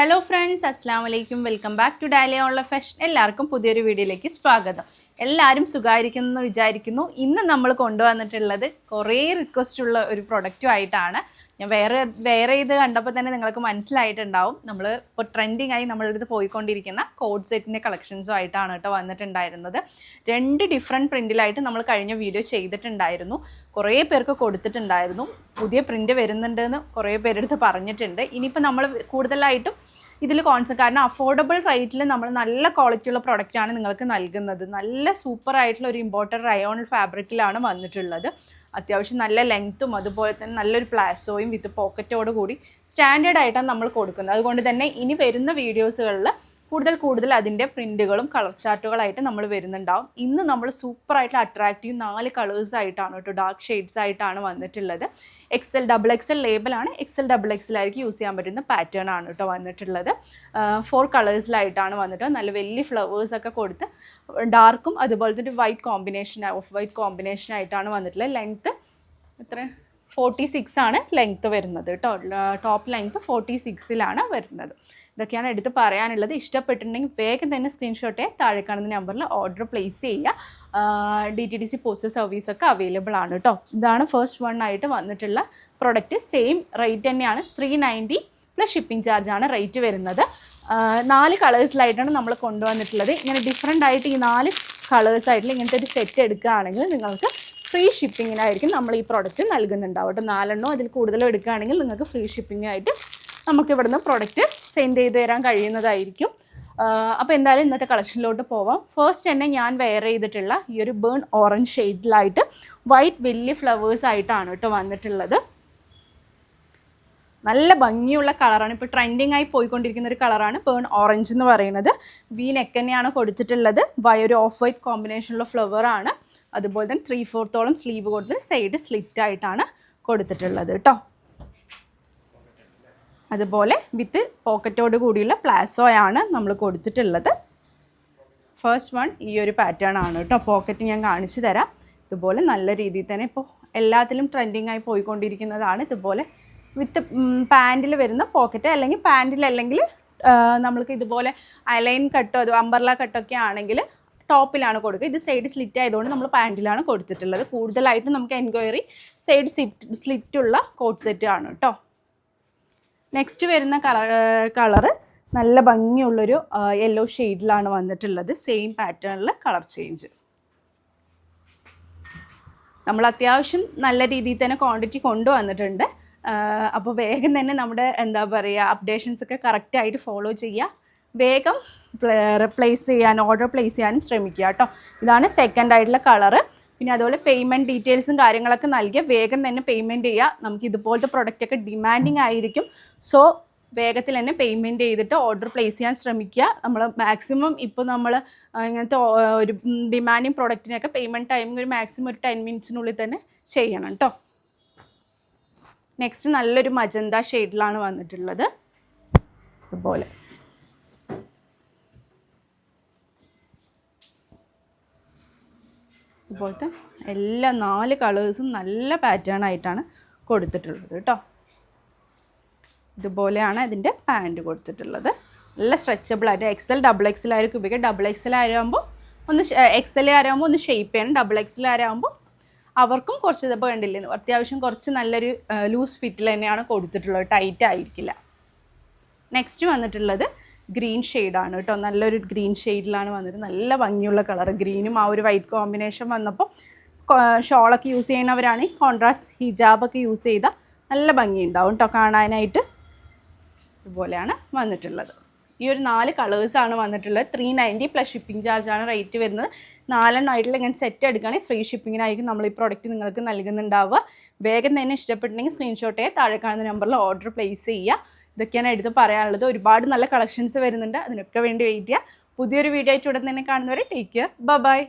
Hello friends, അസ്സാം വലൈക്കും. Welcome back to Dahlia online fashion. എല്ലാവർക്കും പുതിയൊരു വീഡിയോയിലേക്ക് സ്വാഗതം. എല്ലാവരും സുഖമായിരിക്കുന്നു എന്ന് വിചാരിക്കുന്നു. ഇന്ന് നമ്മൾ കൊണ്ടുവന്നിട്ടുള്ളത് കുറേ റിക്വസ്റ്റ് ഉള്ള ഒരു പ്രൊഡക്റ്റും ആയിട്ടാണ്. ഞാൻ വേറെ ഇത് കണ്ടപ്പോൾ തന്നെ നിങ്ങൾക്ക് മനസ്സിലായിട്ടുണ്ടാവും. നമ്മൾ ഇപ്പോൾ ട്രെൻഡിങ് ആയി നമ്മളിത് പോയിക്കൊണ്ടിരിക്കുന്ന കോഡ് സെറ്റിൻ്റെ കളക്ഷൻസും ആയിട്ടാണ് കേട്ടോ വന്നിട്ടുണ്ടായിരുന്നത്. 2 ഡിഫറെൻറ്റ് പ്രിൻറ്റിലായിട്ട് നമ്മൾ കഴിഞ്ഞ വീഡിയോ ചെയ്തിട്ടുണ്ടായിരുന്നു. കുറേ പേർക്ക് കൊടുത്തിട്ടുണ്ടായിരുന്നു. പുതിയ പ്രിൻറ്റ് വരുന്നുണ്ടെന്ന് കുറേ പേരെടുത്ത് പറഞ്ഞിട്ടുണ്ട്. ഇനിയിപ്പോൾ നമ്മൾ കൂടുതലായിട്ടും ഇതിൽ കാരണം അഫോർഡബിൾ റേറ്റിൽ നമ്മൾ നല്ല ക്വാളിറ്റിയുള്ള പ്രൊഡക്റ്റാണ് നിങ്ങൾക്ക് നൽകുന്നത്. നല്ല സൂപ്പറായിട്ടുള്ള ഒരു ഇമ്പോർട്ടൻ്റ് റയോൺ ഫാബ്രിക്കിലാണ് വന്നിട്ടുള്ളത്. അത്യാവശ്യം നല്ല ലെങ്ത്തും അതുപോലെ തന്നെ നല്ലൊരു പ്ലാസോയും വിത്ത് പോക്കറ്റോട് കൂടി സ്റ്റാൻഡേർഡ് ആയിട്ടാണ് നമ്മൾ കൊടുക്കുന്നത്. അതുകൊണ്ട് തന്നെ ഇനി വരുന്ന വീഡിയോസുകളിൽ കൂടുതൽ അതിൻ്റെ പ്രിൻറ്റുകളും കളർ ചാർട്ടുകളായിട്ട് നമ്മൾ വരുന്നുണ്ടാവും. ഇന്ന് നമ്മൾ സൂപ്പറായിട്ടുള്ള അട്രാക്റ്റീവ് 4 കളേഴ്സായിട്ടാണ് കേട്ടോ, ഡാർക്ക് ഷെയ്ഡ്സ് ആയിട്ടാണ് വന്നിട്ടുള്ളത്. XL, XXL ലേബലാണ്. XL, XXL ആയിരിക്കും യൂസ് ചെയ്യാൻ പറ്റുന്ന പാറ്റേൺ ആണ് കേട്ടോ വന്നിട്ടുള്ളത്. 4 കളേഴ്സിലായിട്ടാണ് വന്നിട്ട് നല്ല വലിയ ഫ്ലവേഴ്സൊക്കെ കൊടുത്ത് ഡാർക്കും അതുപോലെ തന്നെ white combination, of white combination ആയിട്ടാണ് വന്നിട്ടുള്ളത്. ലെങ്ത്ത് എത്ര 46 ആണ് ലെങ്ത്ത് വരുന്നത് കേട്ടോ. ടോപ്പ് ലെങ്ത്ത് 46 വരുന്നത്. ഇതൊക്കെയാണ് എടുത്ത് പറയാനുള്ളത്. ഇഷ്ടപ്പെട്ടിട്ടുണ്ടെങ്കിൽ വേഗം തന്നെ സ്ക്രീൻഷോട്ടെ താഴെ കാണുന്ന നമ്പറിൽ ഓർഡർ പ്ലേസ് ചെയ്യുക. DTDC പോസ്റ്റൽ സർവീസൊക്കെ അവൈലബിൾ ആണ് കേട്ടോ. ഇതാണ് ഫസ്റ്റ് വൺ ആയിട്ട് വന്നിട്ടുള്ള പ്രൊഡക്റ്റ്. സെയിം റേറ്റ് തന്നെയാണ്, 390 പ്ലസ് ഷിപ്പിംഗ് ചാർജാണ് റേറ്റ് വരുന്നത്. 4 കളേഴ്സിലായിട്ടാണ് നമ്മൾ കൊണ്ടുവന്നിട്ടുള്ളത്. ഇങ്ങനെ ഡിഫറെൻ്റ് ആയിട്ട് ഈ 4 കളേഴ്സായിട്ടുള്ള ഇങ്ങനത്തെ ഒരു സെറ്റ് എടുക്കുകയാണെങ്കിൽ നിങ്ങൾക്ക് ഫ്രീ ഷിപ്പിങ്ങിനായിരിക്കും നമ്മൾ ഈ പ്രോഡക്റ്റ് നൽകുന്നുണ്ടാവും കേട്ടോ. 4 അതിൽ കൂടുതലും എടുക്കുകയാണെങ്കിൽ നിങ്ങൾക്ക് ഫ്രീ ഷിപ്പിങ്ങായിട്ട് നമുക്ക് ഇവിടുന്ന് പ്രോഡക്റ്റ് സെൻഡ് ചെയ്ത് തരാൻ കഴിയുന്നതായിരിക്കും. അപ്പോൾ എന്തായാലും ഇന്നത്തെ കളക്ഷനിലോട്ട് പോവാം. ഫസ്റ്റ് തന്നെ ഞാൻ വെയർ ചെയ്തിട്ടുള്ള ഈ ഒരു ബേൺ ഓറഞ്ച് ഷെയ്ഡിലായിട്ട് വൈറ്റ് വലിയ ഫ്ലവേഴ്സ് ആയിട്ടാണ് കേട്ടോ വന്നിട്ടുള്ളത്. നല്ല ഭംഗിയുള്ള കളറാണ്. ഇപ്പോൾ ട്രെൻഡിങ് ആയി പോയിക്കൊണ്ടിരിക്കുന്ന ഒരു കളറാണ് ബേൺ ഓറഞ്ച് എന്ന് പറയുന്നത്. വി നെക്ക് തന്നെയാണ് കൊടുത്തിട്ടുള്ളത്. ഒരു ഓഫ് വൈറ്റ് കോമ്പിനേഷനുള്ള ഫ്ലവറാണ്. അതുപോലെ തന്നെ 3/4 സ്ലീവ് കൊടുത്തിട്ട് സൈഡ് സ്ലിറ്റ് ആയിട്ടാണ് കൊടുത്തിട്ടുള്ളത് കേട്ടോ. അതുപോലെ വിത്ത് പോക്കറ്റോട് കൂടിയുള്ള പ്ലാസോയാണ് നമ്മൾ കൊടുത്തിട്ടുള്ളത്. ഫസ്റ്റ് വൺ ഈ ഒരു പാറ്റേൺ ആണ് കേട്ടോ. പോക്കറ്റ് ഞാൻ കാണിച്ചു തരാം. ഇതുപോലെ നല്ല രീതിയിൽ തന്നെ ഇപ്പോൾ എല്ലാത്തിലും ട്രെൻഡിങ് ആയി പോയിക്കൊണ്ടിരിക്കുന്നതാണ്. ഇതുപോലെ വിത്ത് പാൻറ്റിൽ വരുന്ന പോക്കറ്റ്, അല്ലെങ്കിൽ പാൻറ്റിലല്ലെങ്കിൽ നമ്മൾക്ക് ഇതുപോലെ അലൈൻ കട്ടോ അതോ അംബർല കട്ടൊക്കെ ആണെങ്കിൽ ടോപ്പിലാണ് കൊടുക്കുക. ഇത് സൈഡ് സ്ലിറ്റ് ആയതുകൊണ്ട് നമ്മൾ പാൻറ്റിലാണ് കൊടുത്തിട്ടുള്ളത്. കൂടുതലായിട്ടും നമുക്ക് എൻക്വയറി സൈഡ് സ്ലിറ്റുള്ള കോട്ട് സെറ്റ് ആണ് കേട്ടോ. നെക്സ്റ്റ് വരുന്ന കളറ് നല്ല ഭംഗിയുള്ളൊരു യെല്ലോ ഷെയ്ഡിലാണ് വന്നിട്ടുള്ളത്. സെയിം പാറ്റേണിൽ കളർ ചേഞ്ച്. നമ്മൾ അത്യാവശ്യം നല്ല രീതിയിൽ തന്നെ ക്വാണ്ടിറ്റി കൊണ്ടുവന്നിട്ടുണ്ട്. അപ്പോൾ വേഗം തന്നെ നമ്മുടെ അപ്ഡേഷൻസൊക്കെ കറക്റ്റായിട്ട് ഫോളോ ചെയ്യുക. വേഗം ഓർഡർ പ്ലേസ് ചെയ്യാനും ശ്രമിക്കുക കേട്ടോ. ഇതാണ് സെക്കൻഡ് ആയിട്ടുള്ള കളറ്. പിന്നെ അതുപോലെ പേയ്മെൻറ്റ് ഡീറ്റെയിൽസും കാര്യങ്ങളൊക്കെ നൽകിയ വേഗം തന്നെ പേയ്മെൻറ്റ് ചെയ്യുക. നമുക്ക് ഇതുപോലത്തെ പ്രൊഡക്റ്റൊക്കെ ഡിമാൻഡിങ് ആയിരിക്കും. സോ വേഗത്തിൽ തന്നെ പേയ്മെൻറ്റ് ചെയ്തിട്ട് ഓർഡർ പ്ലേസ് ചെയ്യാൻ ശ്രമിക്കുക. നമ്മൾ മാക്സിമം ഇപ്പോൾ നമ്മൾ ഇങ്ങനത്തെ ഒരു ഡിമാൻഡിങ് പ്രൊഡക്റ്റിനൊക്കെ പേയ്മെൻറ്റ് ടൈമിംഗ് ഒരു മാക്സിമം ഒരു 10 മിനിറ്റ്സിനുള്ളിൽ തന്നെ ചെയ്യണം കേട്ടോ. നെക്സ്റ്റ് നല്ലൊരു മജന്ത ഷെയ്ഡിലാണ് വന്നിട്ടുള്ളത്. അതുപോലെ ഇതുപോലത്തെ എല്ലാ 4 കളേഴ്സും നല്ല പാറ്റേൺ ആയിട്ടാണ് കൊടുത്തിട്ടുള്ളത് കേട്ടോ. ഇതുപോലെയാണ് ഇതിൻ്റെ പാൻറ്റ് കൊടുത്തിട്ടുള്ളത്. നല്ല സ്ട്രെച്ചബിൾ ആയിട്ട് XL, XXL ആയിരിക്കും ഉപയോഗിക്കുക. XXL ആകുമ്പോൾ XL ആകുമ്പോൾ ഒന്ന് ഷേപ്പ് ചെയ്യണം. XXL ആകുമ്പോൾ അവർക്കും കുറച്ച് ഇതപ്പോൾ കണ്ടില്ലേ, അത്യാവശ്യം കുറച്ച് നല്ലൊരു ലൂസ് ഫിറ്റിൽ തന്നെയാണ് കൊടുത്തിട്ടുള്ളത്. ടൈറ്റ് ആയിരിക്കില്ല. നെക്സ്റ്റ് വന്നിട്ടുള്ളത് ഗ്രീൻ ഷെയ്ഡാണ് കേട്ടോ. നല്ലൊരു ഗ്രീൻ ഷെയ്ഡിലാണ് വന്നിട്ട് നല്ല ഭംഗിയുള്ള കളർ. ഗ്രീനും ആ ഒരു വൈറ്റ് കോമ്പിനേഷൻ വന്നപ്പോൾ ഷോളൊക്കെ യൂസ് ചെയ്യുന്നവരാണ് കോൺട്രാസ്റ്റ് ഹിജാബൊക്കെ യൂസ് ചെയ്താൽ നല്ല ഭംഗിയുണ്ടാവും കേട്ടോ കാണാനായിട്ട്. ഇതുപോലെയാണ് വന്നിട്ടുള്ളത്. ഈ ഒരു 4 കളേഴ്സാണ് വന്നിട്ടുള്ളത്. 390 പ്ലസ് ഷിപ്പിംഗ് ചാർജാണ് റേറ്റ് വരുന്നത്. 4 ആയിട്ടുള്ള ഇങ്ങനെ സെറ്റ് എടുക്കുകയാണെങ്കിൽ ഫ്രീ ഷിപ്പിങ്ങിനായിരിക്കും നമ്മൾ ഈ പ്രോഡക്റ്റ് നിങ്ങൾക്ക് നൽകുന്നുണ്ടാവുക. വേഗം തന്നെ ഇഷ്ടപ്പെട്ടിട്ടുണ്ടെങ്കിൽ സ്ക്രീൻഷോട്ടേ താഴെ കാണുന്ന നമ്പറിൽ ഓർഡർ പ്ലേസ് ചെയ്യുക. ഇതൊക്കെയാണ് എടുത്ത് പറയാനുള്ളത്. ഒരുപാട് നല്ല കളക്ഷൻസ് വരുന്നുണ്ട്. അതിനൊക്കെ വേണ്ടി വെയിറ്റ് ചെയ്യുക. പുതിയൊരു വീഡിയോ ആയിട്ട് ഉടൻ തന്നെ കാണുന്നവരെ ടേക്ക് കെയർ. ബൈ.